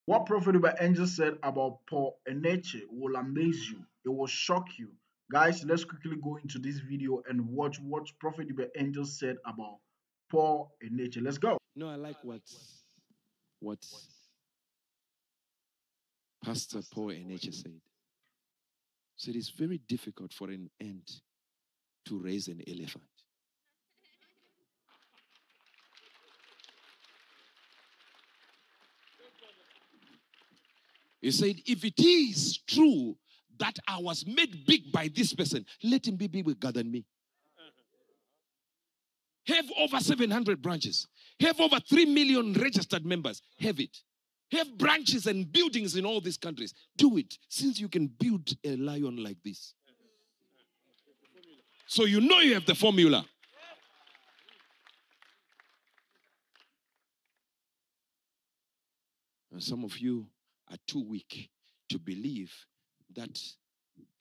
What Prophet Uber Angel said about Paul Eneche will amaze you. It will shock you. Guys, let's quickly go into this video and watch what Prophet Uber Angel said about Paul Eneche. Let's go. No, I like what Pastor Paul Eneche said. So it is very difficult for an ant to raise an elephant. He said, if it is true that I was made big by this person, let him be bigger than me. Have over 700 branches. Have over 3 million registered members. Have it. Have branches and buildings in all these countries. Do it, since you can build a lion like this. So you know you have the formula. And some of you are too weak to believe that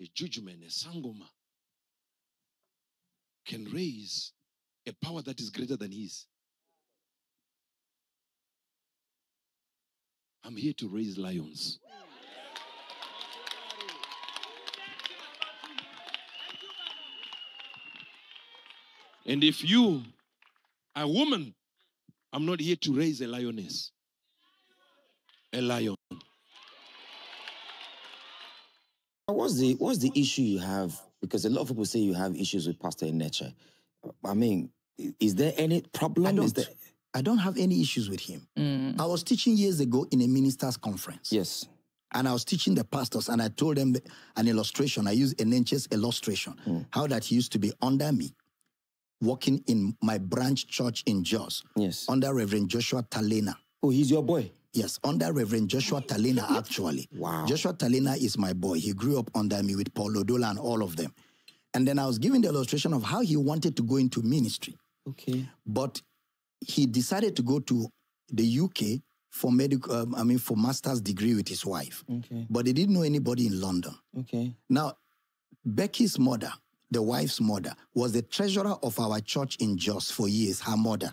a judgment, a sangoma, can raise a power that is greater than his. I'm here to raise lions. And if you are a woman, I'm not here to raise a lioness. A lion. What's the issue you have? Because a lot of people say you have issues with Pastor Eneche. I mean, is there any problem? I don't have any issues with him. I was teaching years ago in a ministers' conference. Yes. And I was teaching the pastors, and I told them an illustration. I used Eneche's illustration, how that he used to be under me, working in my branch church in Jos. Yes. Under Reverend Joshua Talena. Oh, he's your boy? Yes, under Reverend Joshua Talena, actually. Wow. Joshua Talena is my boy. He grew up under me with Paul Odola and all of them. And then I was giving the illustration of how he wanted to go into ministry. Okay. But he decided to go to the UK for for master's degree with his wife. Okay. But he didn't know anybody in London. Okay. Now, Becky's mother, the wife's mother, was the treasurer of our church in Jos for years, her mother.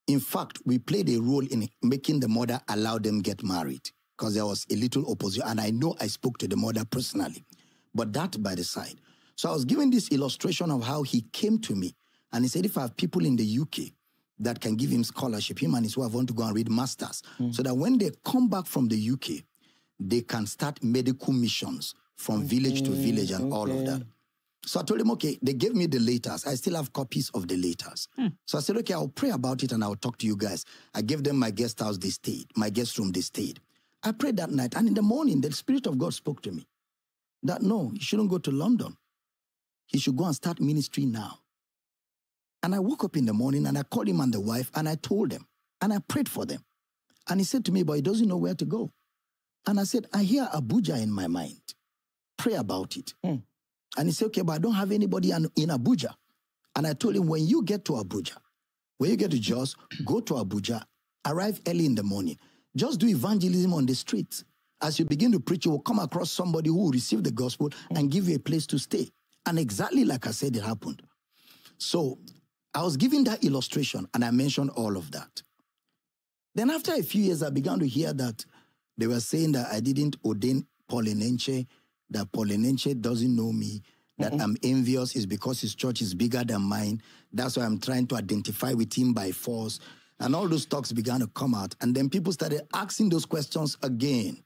In fact, we played a role in making the mother allow them get married because there was a little opposition. And I know I spoke to the mother personally. But that by the side. So I was giving this illustration of how he came to me. And he said, if I have people in the UK that can give him scholarship, him and his wife want to go and read masters, so that when they come back from the UK, they can start medical missions from village to village and all of that. So I told him, okay, they gave me the letters. I still have copies of the letters. So I said, okay, I'll pray about it and I'll talk to you guys. I gave them my guest house, they stayed. My guest room, they stayed. I prayed that night. And in the morning, the Spirit of God spoke to me that, no, he shouldn't go to London. He should go and start ministry now. And I woke up in the morning and I called him and the wife and I told them and I prayed for them. And he said to me, but he doesn't know where to go. And I said, I hear Abuja in my mind. Pray about it. And he said, okay, but I don't have anybody in Abuja. And I told him, when you get to Abuja, when you get to Jos, go to Abuja, arrive early in the morning. Just do evangelism on the streets. As you begin to preach, you will come across somebody who will receive the gospel and give you a place to stay. And exactly like I said, it happened. So I was giving that illustration and I mentioned all of that. Then after a few years, I began to hear that they were saying that I didn't ordain Paul Eneche, that Paul Eneche doesn't know me, that I'm envious is because his church is bigger than mine. That's why I'm trying to identify with him by force. And all those talks began to come out. And then people started asking those questions again.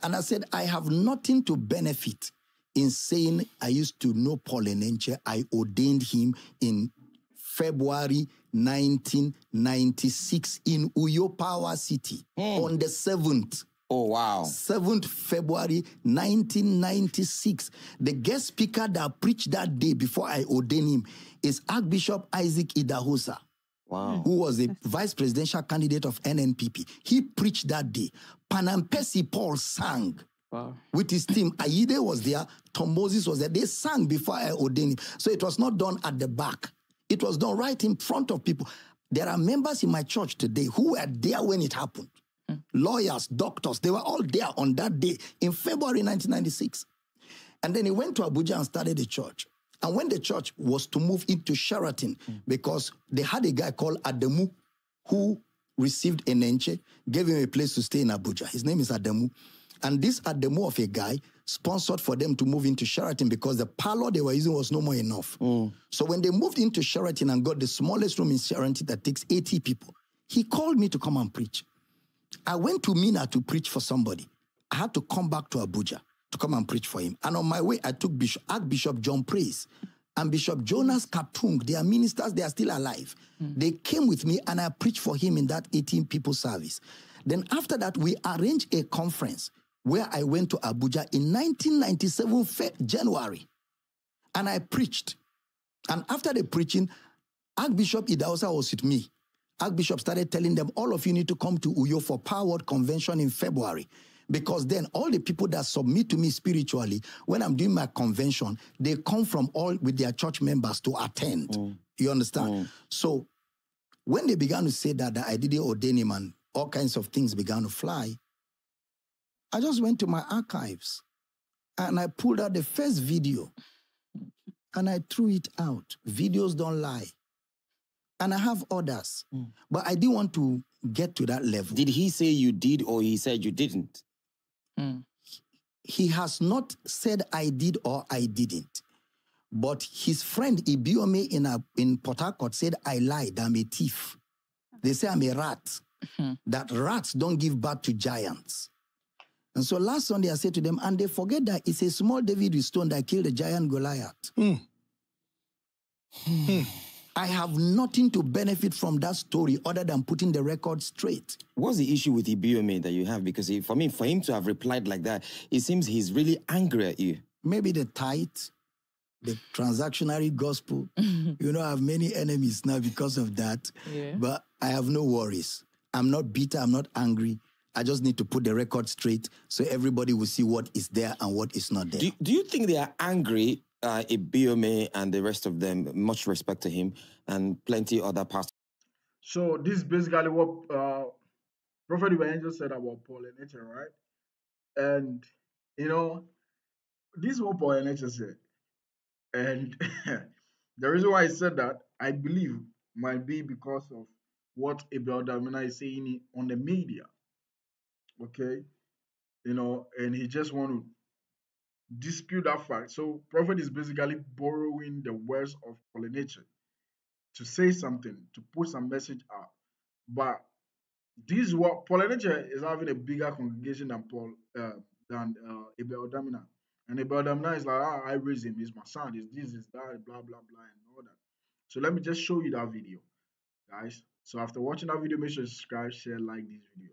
And I said, I have nothing to benefit in saying I used to know Paul Eneche. I ordained him in February 1996 in Uyo Power City on the 7th. Oh, wow. 7th February 1996. The guest speaker that preached that day before I ordained him is Archbishop Isaac Idahosa. Wow. Who was the vice presidential candidate of NNPP. He preached that day. Panampesi Paul sang with his team. Aide was there. Tom Moses was there. They sang before I ordained him. So it was not done at the back. It was done right in front of people. There are members in my church today who were there when it happened. Lawyers, doctors, they were all there on that day in February 1996. And then he went to Abuja and started the church. And when the church was to move into Sheraton, because they had a guy called Adamu who received Eneche, gave him a place to stay in Abuja. His name is Adamu. And this Adamu of a guy sponsored for them to move into Sheraton because the parlor they were using was no more enough. So when they moved into Sheraton and got the smallest room in Sheraton that takes 80 people, he called me to come and preach. I went to Mina to preach for somebody. I had to come back to Abuja to come and preach for him. And on my way, I took Archbishop John Praise and Bishop Jonas Katung. They are ministers, they are still alive. They came with me and I preached for him in that 18 people service. Then after that, we arranged a conference where I went to Abuja in 1997, January. And I preached. And after the preaching, Archbishop Idahosa was with me. Archbishop started telling them, all of you need to come to Uyo for Power Word Convention in February. Because then all the people that submit to me spiritually, when I'm doing my convention, they come from all with their church members to attend. You understand? So when they began to say that I didn't ordain him and all kinds of things began to fly, I just went to my archives and I pulled out the first video and I threw it out. Videos don't lie. And I have others. But I didn't want to get to that level. Did he say you did or he said you didn't? He has not said I did or I didn't. But his friend Ibiome in Port Harcourt said I lied, I'm a thief. They say I'm a rat. That rats don't give birth to giants. And so last Sunday I said to them, and they forget that it's a small David with stone that killed the giant Goliath. I have nothing to benefit from that story other than putting the record straight. What's the issue with Ibiome that you have? Because for him to have replied like that, it seems he's really angry at you. Maybe the tithe, the transactionary gospel. You know, I have many enemies now because of that. But I have no worries. I'm not bitter, I'm not angry. I just need to put the record straight so everybody will see what is there and what is not there. Do you think they are angry, Ibiome and the rest of them, much respect to him, and plenty other pastors? So this is basically what Prophet Evangel said about Paul Eneche, right? And you know, this is what Paul Eneche said. And the reason why he said that, I believe, might be because of what Abel Damina is saying on the media. Okay? You know, and he just want to dispute that fact. So Prophet is basically borrowing the words of Paul Eneche to say something, to put some message out. But this is what Paul Eneche is having a bigger congregation than Abel Damina. And Abel Damina is like, I raised him, he's my son, he's this, is that, blah, blah, blah, and all that. So let me just show you that video, guys. So after watching that video, make sure you subscribe, share, like this video.